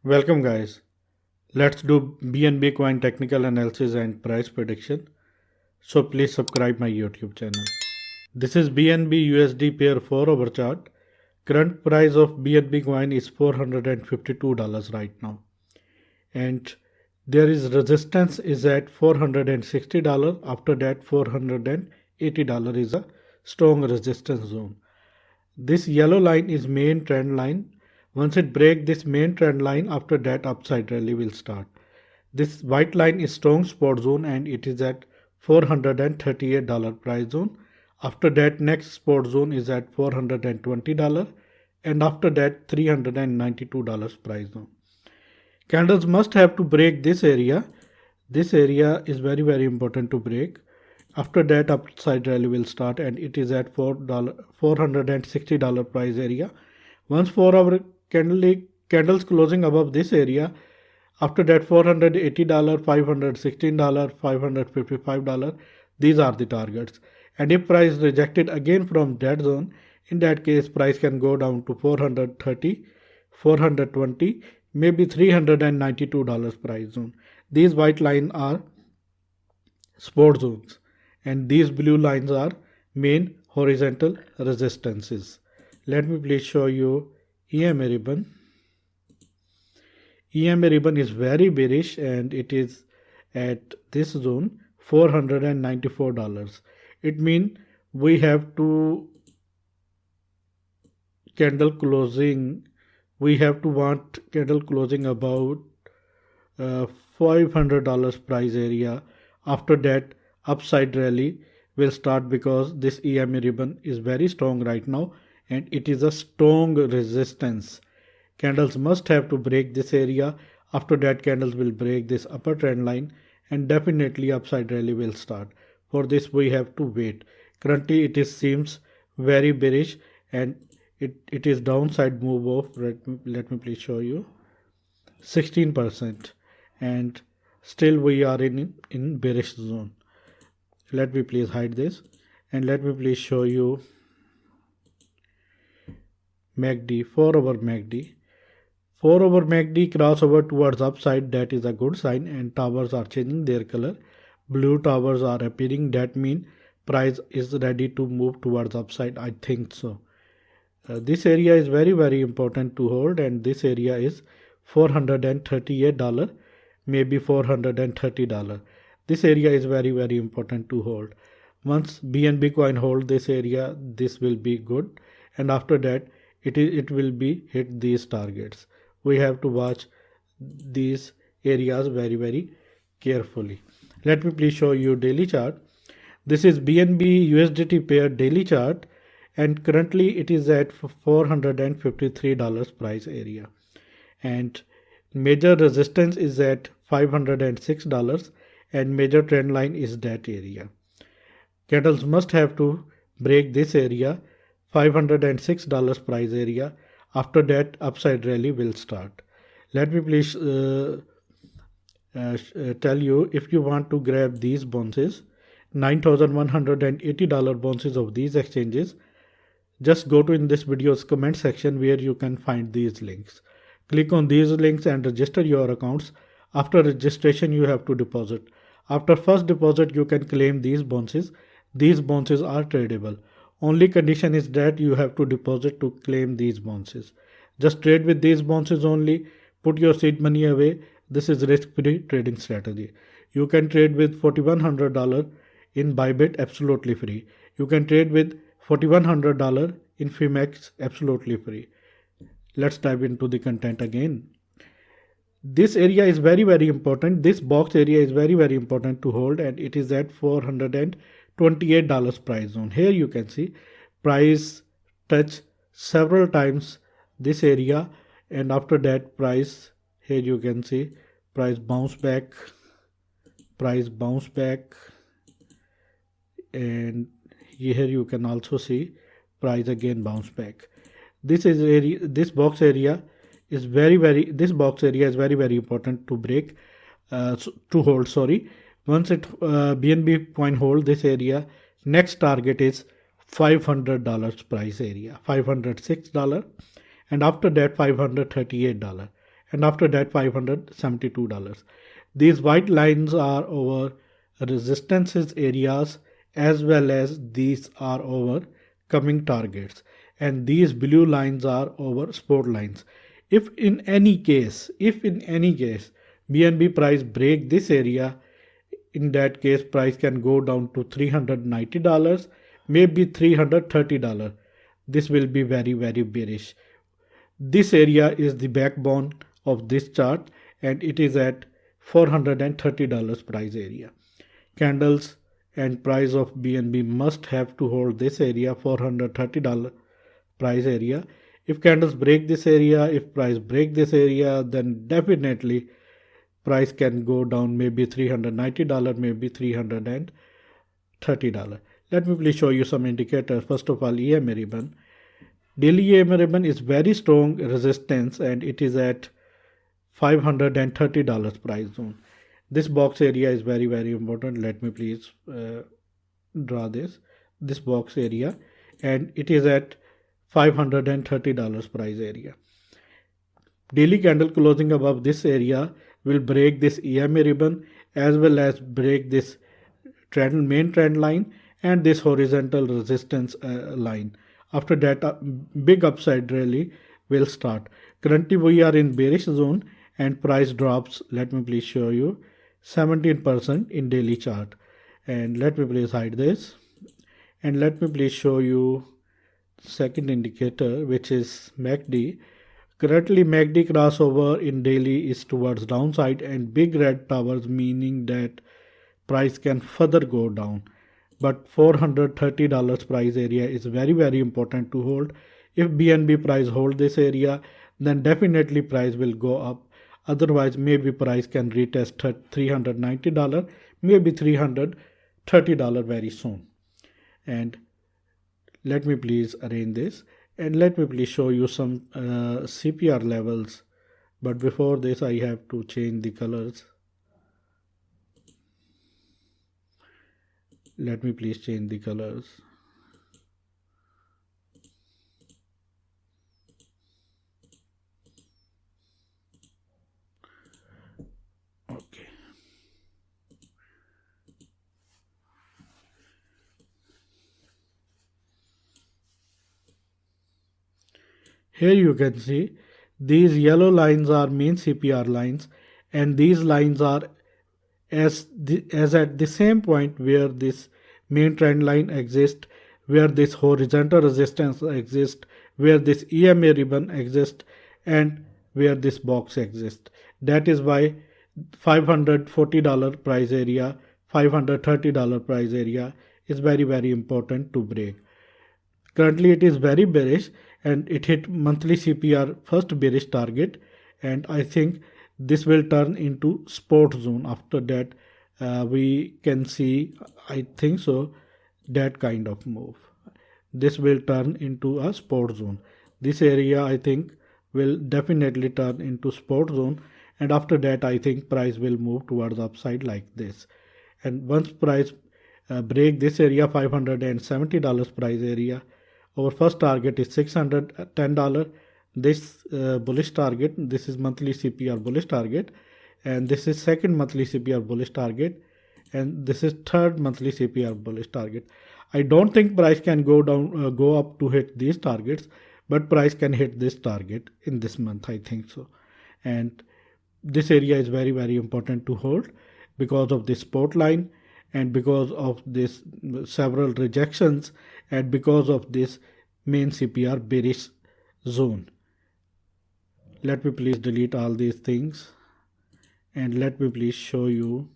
Welcome guys. Let's do BNB coin technical analysis and price prediction. So please subscribe my YouTube channel. This is BNB USD pair 4 hour chart. Current price of BNB coin is $452 right now. And there is resistance is at $460. After that $480 is a strong resistance zone. This yellow line is main trend line. Once it breaks this main trend line, after that upside rally will start. This white line is strong support zone and it is at $438 price zone. After that next support zone is at $420 and after that $392 price zone. Candles must have to break this area. This area is very important to break. After that upside rally will start and it is at $460 price area. Once 4 hour candles closing above this area, after that $480, $516, $555, these are the targets. And if price rejected again from that zone, in that case price can go down to 430, 420, maybe $392 price zone. These white lines are support zones and these blue lines are main horizontal resistances. Let me please show you EMA ribbon. EMA ribbon is very bearish and it is at this zone $494. It means we have to want candle closing about $500 price area. After that upside rally will start because this EMA ribbon is very strong right now and it is a strong resistance. Candles must have to break this area. After that candles will break this upper trend line and definitely upside rally will start. For this we have to wait. Currently it seems very bearish and it is downside move of, let me please show you, 16% and still we are in bearish zone. Let me please hide this and let me please show you MACD, 4 hour MACD. 4 hour MACD crossover towards upside, that is a good sign and towers are changing their color. Blue towers are appearing, that means price is ready to move towards upside, I think so. This area is very important to hold and this area is $438, maybe $430. This area is very important to hold. Once BNB coin hold this area, this will be good and after that it will be hit these targets. We have to watch these areas very carefully. Let me please show you daily chart. This is BNB USDT pair daily chart and currently it is at $453 price area and major resistance is at $506 and major trend line is that area. Candles must have to break this area, $506 price area. After that upside rally will start. Let me please tell you, if you want to grab these bounces, $9,180 bounces of these exchanges, just go to in this video's comment section where you can find these links. Click on these links and register your accounts. After registration you have to deposit. After first deposit you can claim these bounces. These bounces are tradable. Only condition is that you have to deposit to claim these bounces. Just trade with these bounces only. Put your seed money away. This is risk-free trading strategy. You can trade with $4,100 in Bybit absolutely free. You can trade with $4,100 in Fimex absolutely free. Let's dive into the content again. This area is very important. This box area is very important to hold and it is at $428 price zone. Here you can see price touch several times this area and after that price, here you can see price bounce back and here you can also see price again bounce back. This box area is very important to break, to hold, sorry. Once BNB coin hold this area, next target is $500 price area, $506 and after that $538 and after that $572. These white lines are over resistances areas as well as these are over coming targets, and these blue lines are over support lines. If in any case BNB price break this area, in that case price can go down to $390, maybe $330. This will be very bearish. This area is the backbone of this chart and it is at $430 price area. Candles and price of BNB must have to hold this area, $430 price area. If candles break this area, if price break this area, then definitely price can go down maybe $390, maybe $330. Let me please show you some indicators. First of all, EMA ribbon. Daily EMA ribbon is very strong resistance and it is at $530 price zone. This box area is very important. Let me please draw this box area, and it is at $530 price area. Daily candle closing above this area will break this EMA ribbon as well as break this main trend line and this horizontal resistance line. After that, a big upside rally will start. Currently we are in bearish zone and price drops, let me please show you, 17% in daily chart. And let me please hide this, and let me please show you second indicator, which is MACD. Currently MACD crossover in daily is towards downside and big red towers, meaning that price can further go down. But $430 price area is very important to hold. If BNB price hold this area, then definitely price will go up. Otherwise, maybe price can retest $390, maybe $330 very soon. And let me please arrange this, and let me please show you some CPR levels. But before this, I have to change the colors. Let me please change the colors. Okay. Here you can see these yellow lines are main CPR lines, and these lines are as at the same point where this main trend line exists, where this horizontal resistance exists, where this EMA ribbon exists, and where this box exists. That is why $540 price area, $530 price area is very important to break. Currently it is very bearish and it hit monthly CPR first bearish target, and I think this will turn into support zone. After that we can see, I think so, that kind of move. This will turn into a support zone. This area I think will definitely turn into support zone, and after that I think price will move towards upside like this. And once price break this area, $570 price area, our first target is $610. This bullish target, this is monthly CPR bullish target, and this is second monthly CPR bullish target, and this is third monthly CPR bullish target. I don't think price can go down, go up to hit these targets, but price can hit this target in this month, I think so. And this area is very important to hold because of this support line, and because of this several rejections, and because of this main CPR bearish zone. Let me please delete all these things, and let me please show you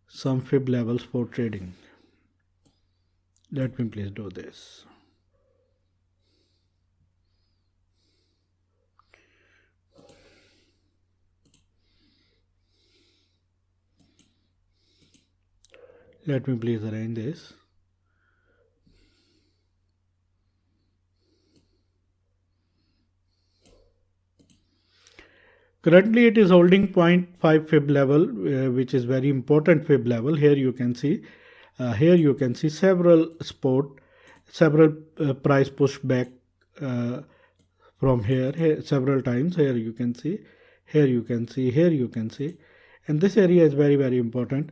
some fib levels for trading. Let me please do this. Let me please arrange this. Currently it is holding 0.5 fib level, which is very important fib level. Here you can see several support, several price pushback from here several times. Here you can see, here you can see, here you can see. And this area is very important,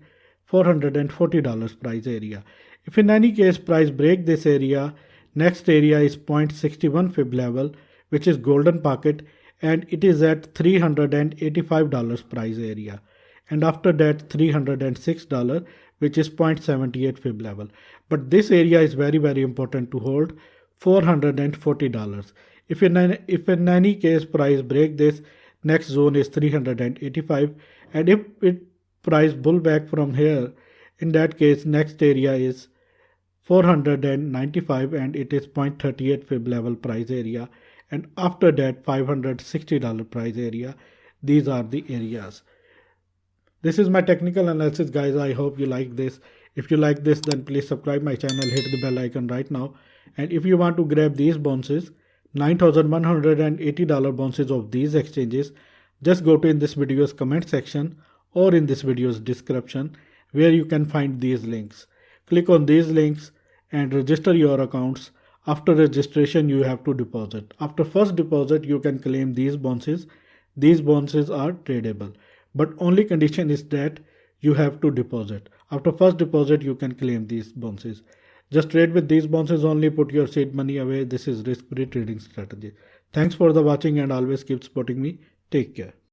$440 price area. If in any case price break this area, next area is 0.61 fib level, which is golden pocket, and it is at $385 price area. And after that $306, which is 0.78 fib level. But this area is very important to hold, $440. If in any case price break this, next zone is 385, and if it price pull back from here, in that case next area is 495 and it is 0.38 fib level price area, and after that $560 price area. These are the areas. This is my technical analysis, guys. I hope you like this. If you like this, then please subscribe my channel, hit the bell icon right now. And if you want to grab these bounces, $9,180 bounces of these exchanges, just go to in this video's comment section or in this video's description, where you can find these links. Click on these links and register your accounts. After registration, you have to deposit. After first deposit, you can claim these bounces. These bounces are tradable, but only condition is that you have to deposit. After first deposit, you can claim these bounces. Just trade with these bounces only, put your seed money away. This is risk-free trading strategy. Thanks for the watching and always keep supporting me. Take care.